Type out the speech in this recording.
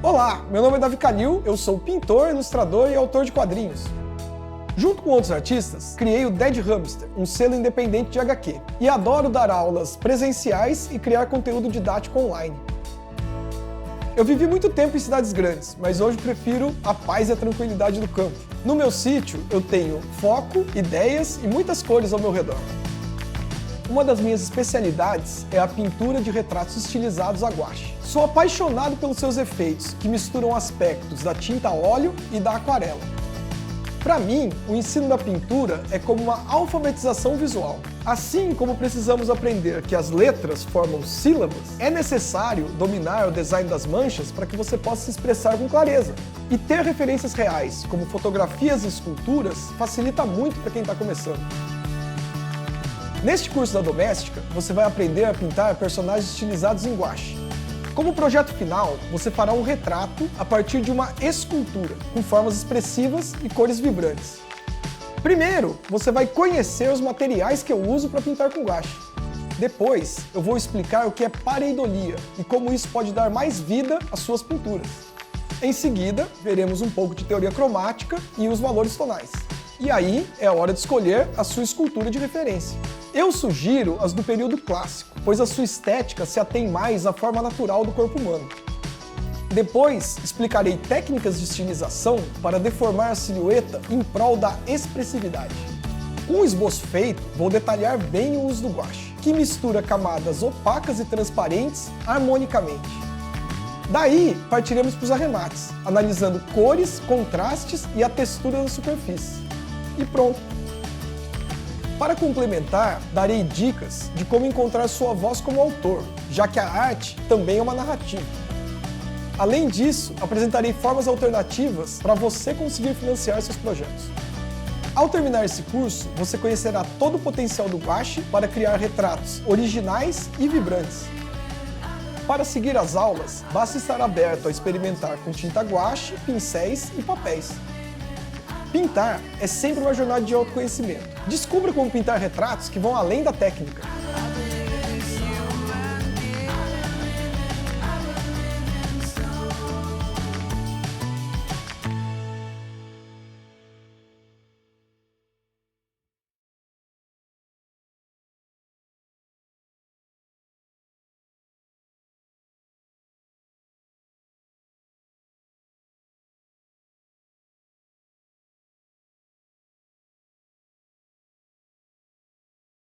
Olá, meu nome é Davi Calil, eu sou pintor, ilustrador e autor de quadrinhos. Junto com outros artistas, criei o Dead Hamster, um selo independente de HQ, e adoro dar aulas presenciais e criar conteúdo didático online. Eu vivi muito tempo em cidades grandes, mas hoje prefiro a paz e a tranquilidade do campo. No meu sítio, eu tenho foco, ideias e muitas cores ao meu redor. Uma das minhas especialidades é a pintura de retratos estilizados a guache. Sou apaixonado pelos seus efeitos, que misturam aspectos da tinta a óleo e da aquarela. Para mim, o ensino da pintura é como uma alfabetização visual. Assim como precisamos aprender que as letras formam sílabas, é necessário dominar o design das manchas para que você possa se expressar com clareza. E ter referências reais, como fotografias e esculturas, facilita muito para quem está começando. Neste curso da Doméstica, você vai aprender a pintar personagens estilizados em guache. Como projeto final, você fará um retrato a partir de uma escultura, com formas expressivas e cores vibrantes. Primeiro, você vai conhecer os materiais que eu uso para pintar com guache. Depois, eu vou explicar o que é pareidolia e como isso pode dar mais vida às suas pinturas. Em seguida, veremos um pouco de teoria cromática e os valores tonais. E aí é a hora de escolher a sua escultura de referência. Eu sugiro as do período clássico, pois a sua estética se atém mais à forma natural do corpo humano. Depois, explicarei técnicas de estilização para deformar a silhueta em prol da expressividade. Com o esboço feito, vou detalhar bem o uso do guache, que mistura camadas opacas e transparentes harmonicamente. Daí, partiremos para os arremates, analisando cores, contrastes e a textura da superfície. E pronto! Para complementar, darei dicas de como encontrar sua voz como autor, já que a arte também é uma narrativa. Além disso, apresentarei formas alternativas para você conseguir financiar seus projetos. Ao terminar esse curso, você conhecerá todo o potencial do guache para criar retratos originais e vibrantes. Para seguir as aulas, basta estar aberto a experimentar com tinta guache, pincéis e papéis. Pintar é sempre uma jornada de autoconhecimento. Descubra como pintar retratos que vão além da técnica.